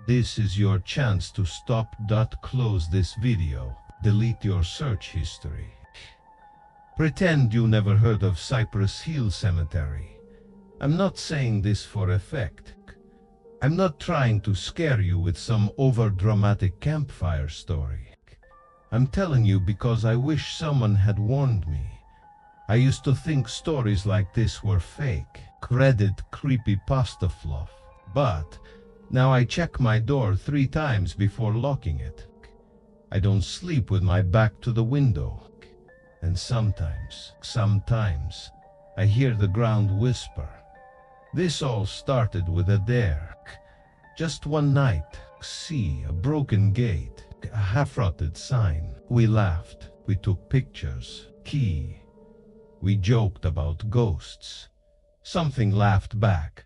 This is your chance to stop. Close this video. Delete your search history. Pretend you never heard of Cypress Hill Cemetery. I'm not saying this for effect. I'm not trying to scare you with some over-dramatic campfire story. I'm telling you because I wish someone had warned me. I used to think stories like this were fake, credit creepypasta fluff. But now I check my door 3 times before locking it. I don't sleep with my back to the window. And sometimes, I hear the ground whisper. This all started with a dare. Just one night, see a broken gate, a half-rotted sign. We laughed, we took pictures, we joked about ghosts. Something laughed back.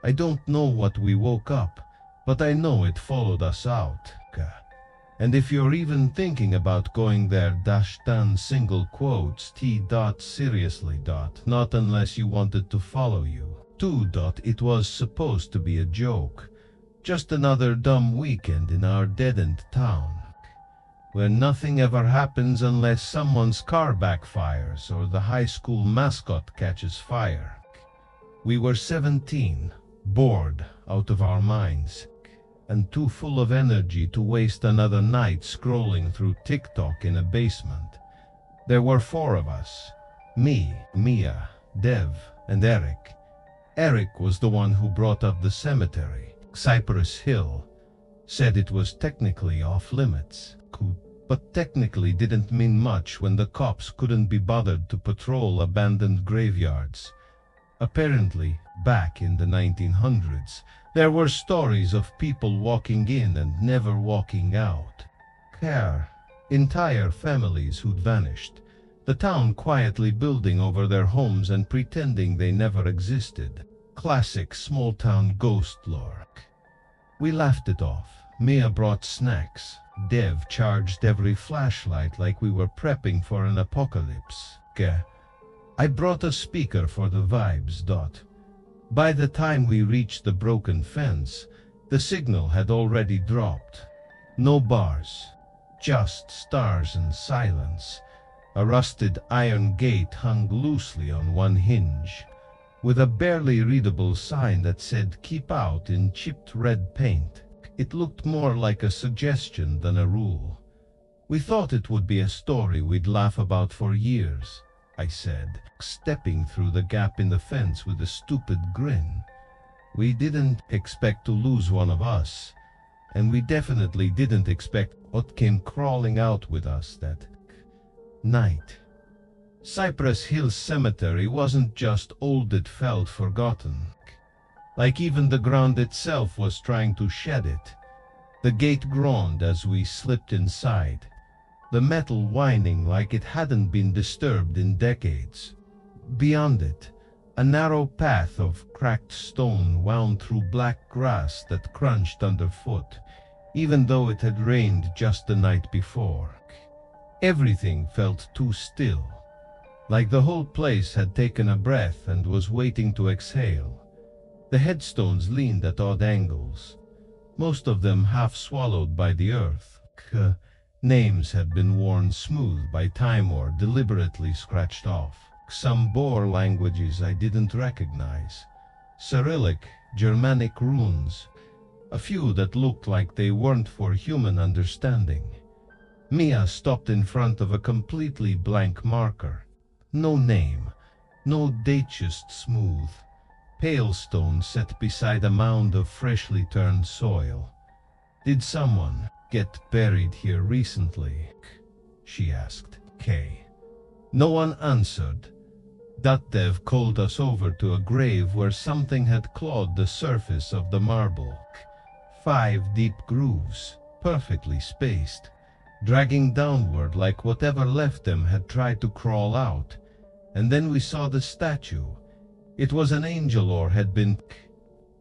I don't know what we woke up, but I know it followed us out. And if you're even thinking about going there, done single quotes seriously, not unless you wanted to follow you. It was supposed to be a joke. Just another dumb weekend in our dead-end town, where nothing ever happens unless someone's car backfires or the high school mascot catches fire. We were 17, bored out of our minds, and too full of energy to waste another night scrolling through TikTok in a basement. There were 4 of us: me, Mia, Dev, and Eric. Eric was the one who brought up the cemetery. Cypress Hill said it was technically off limits, but technically didn't mean much when the cops couldn't be bothered to patrol abandoned graveyards. Apparently, back in the 1900s, there were stories of people walking in and never walking out. Entire families who'd vanished, the town quietly building over their homes and pretending they never existed. Classic small-town ghost lore. We laughed it off. Mia brought snacks. Dev charged every flashlight like we were prepping for an apocalypse. I brought a speaker for the vibes. By the time we reached the broken fence, the signal had already dropped. No bars, just stars and silence. A rusted iron gate hung loosely on one hinge, with a barely readable sign that said "Keep out" in chipped red paint. It looked more like a suggestion than a rule. We thought it would be a story we'd laugh about for years, I said, stepping through the gap in the fence with a stupid grin. We didn't expect to lose one of us, and we definitely didn't expect what came crawling out with us that night. Cypress Hill Cemetery wasn't just old, it felt forgotten. Like even the ground itself was trying to shed it. The gate groaned as we slipped inside, the metal whining like it hadn't been disturbed in decades. Beyond it, a narrow path of cracked stone wound through black grass that crunched underfoot, even though it had rained just the night before. Everything felt too still, like the whole place had taken a breath and was waiting to exhale. The headstones leaned at odd angles, most of them half swallowed by the earth. Names had been worn smooth by time or deliberately scratched off. Some bore languages I didn't recognize. Cyrillic, Germanic runes, a few that looked like they weren't for human understanding. Mia stopped in front of a completely blank marker. No name, no date, just smooth, pale stone set beside a mound of freshly turned soil. Did someone get buried here recently? She asked. No one answered. Dev called us over to a grave where something had clawed the surface of the marble. 5 deep grooves, perfectly spaced, dragging downward like whatever left them had tried to crawl out. And then we saw the statue. It was an angel or had been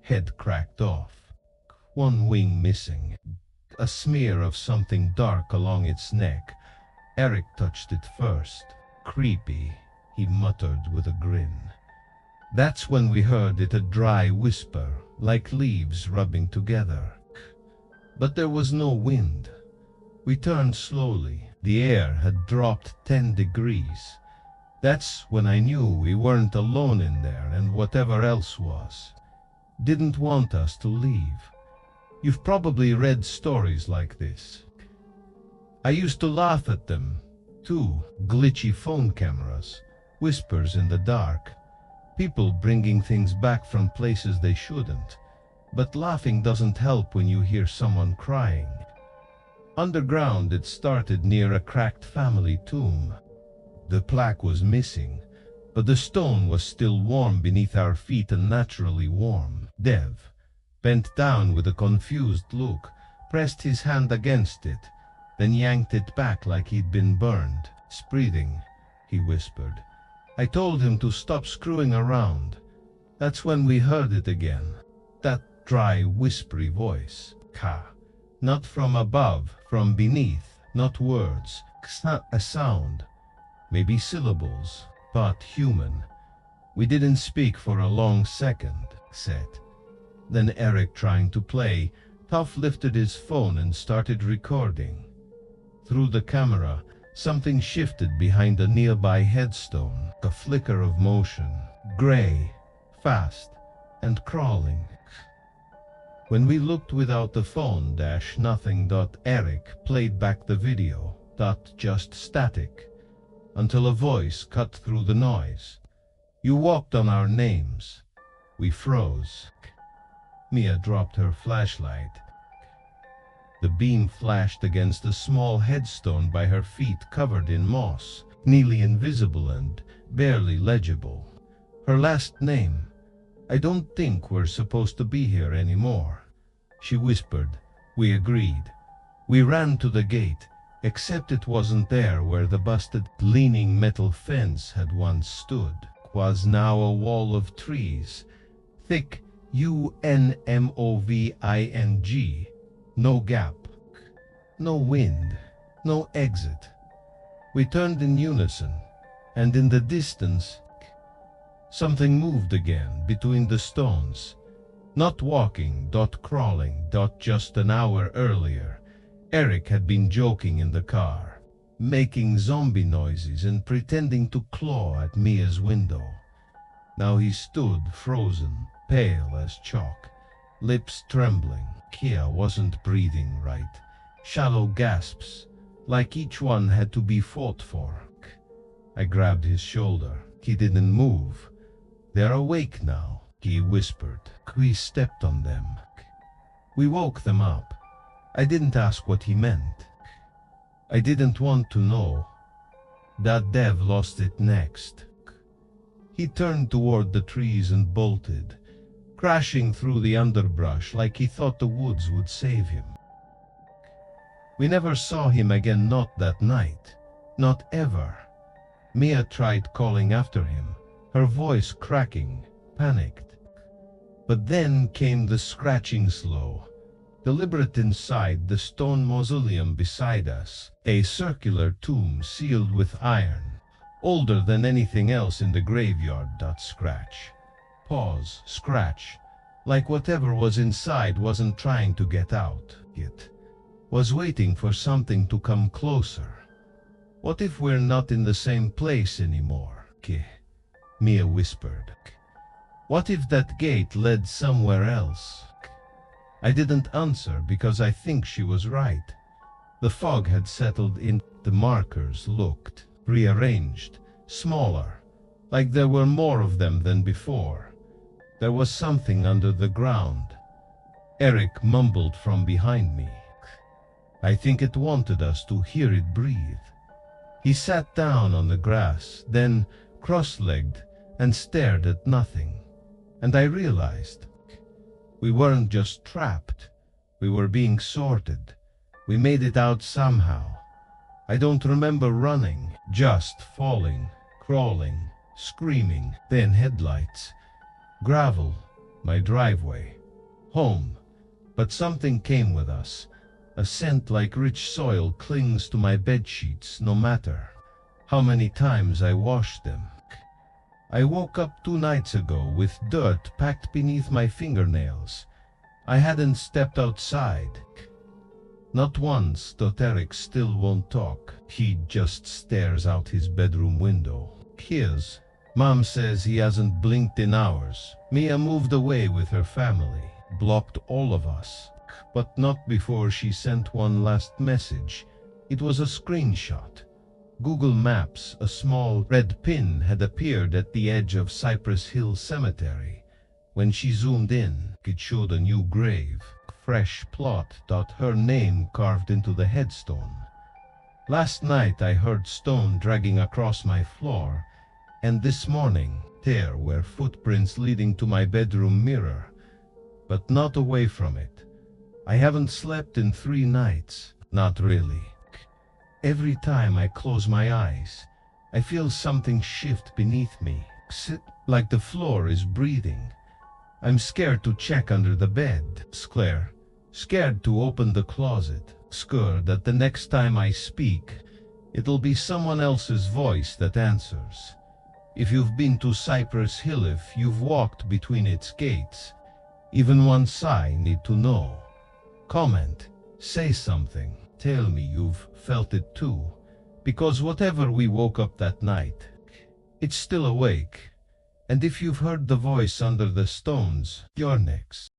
head cracked off, one wing missing, a smear of something dark along its neck. Eric touched it first. Creepy, he muttered with a grin. That's when we heard it, a dry whisper, like leaves rubbing together. but there was no wind. We turned slowly. The air had dropped 10 degrees. That's when I knew we weren't alone in there, and whatever else was didn't want us to leave. You've probably read stories like this. I used to laugh at them, too. Glitchy phone cameras, whispers in the dark, people bringing things back from places they shouldn't. But laughing doesn't help when you hear someone crying. Underground, it started near a cracked family tomb. The plaque was missing, but the stone was still warm beneath our feet, and naturally warm. Dev bent down with a confused look, pressed his hand against it, then yanked it back like he'd been burned. "It's breathing," he whispered. I told him to stop screwing around. That's when we heard it again. That dry, whispery voice. Ka. Not from above, from beneath. Not words. A sound. Maybe syllables, but human. We didn't speak for a long second, said. Then Eric, trying to play, Tough lifted his phone and started recording. Through the camera, something shifted behind a nearby headstone, a flicker of motion, gray, fast, and crawling. When we looked without the phone, nothing. Eric played back the video, just static, until a voice cut through the noise. "You walked on our names." We froze. Mia dropped her flashlight. The beam flashed against a small headstone by her feet, covered in moss, nearly invisible and barely legible. Her last name. "I don't think we're supposed to be here anymore," she whispered. We agreed. We ran to the gate, except it wasn't there where the busted, leaning metal fence had once stood. It was now a wall of trees, thick UNMOVING, no gap, no wind, no exit. We turned in unison, and in the distance, something moved again between the stones. Not walking, crawling. Just an hour earlier, Eric had been joking in the car, making zombie noises and pretending to claw at Mia's window. Now he stood frozen, pale as chalk, lips trembling. Kia wasn't breathing right. Shallow gasps, like each one had to be fought for. I grabbed his shoulder. He didn't move. "They're awake now," he whispered. We stepped on them. We woke them up. I didn't ask what he meant. I didn't want to know. That Dev lost it next. He turned toward the trees and bolted, crashing through the underbrush like he thought the woods would save him. We never saw him again, not that night. Not ever. Mia tried calling after him, her voice cracking, panicked. But then came the scratching, slow, deliberate. Inside the stone mausoleum beside us, a circular tomb sealed with iron, older than anything else in the graveyard. Scratch. Pause. Scratch. Like whatever was inside wasn't trying to get out. It was waiting for something to come closer. "What if we're not in the same place anymore?" Mia whispered. "What if that gate led somewhere else?" I didn't answer because I think she was right. The fog had settled in. The markers looked rearranged, smaller, like there were more of them than before. There was something under the ground. Eric mumbled from behind me. I think it wanted us to hear it breathe. He sat down on the grass, then cross-legged, and stared at nothing. And I realized we weren't just trapped. We were being sorted. We made it out somehow. I don't remember running, just falling, crawling, screaming. Then headlights, gravel, my driveway, home. But something came with us. A scent like rich soil clings to my bedsheets no matter how many times I wash them. I woke up 2 nights ago with dirt packed beneath my fingernails. I hadn't stepped outside. Not once, though Eric still won't talk. He just stares out his bedroom window. His mom says he hasn't blinked in hours. Mia moved away with her family, blocked all of us. But not before she sent one last message. It was a screenshot. Google Maps, a small red pin had appeared at the edge of Cypress Hill Cemetery. When she zoomed in, it showed a new grave. Fresh plot. Her name carved into the headstone. Last night I heard stone dragging across my floor, and this morning there were footprints leading to my bedroom mirror, but not away from it. I haven't slept in 3 nights. Not really. Every time I close my eyes, I feel something shift beneath me, like the floor is breathing. I'm scared to check under the bed. Scared to open the closet. Scared that the next time I speak, it'll be someone else's voice that answers. If you've been to Cypress Hill, if you've walked between its gates, even once, I need to know. Comment, say something, tell me you've felt it too, because whatever we woke up that night, it's still awake. And if you've heard the voice under the stones, you're next.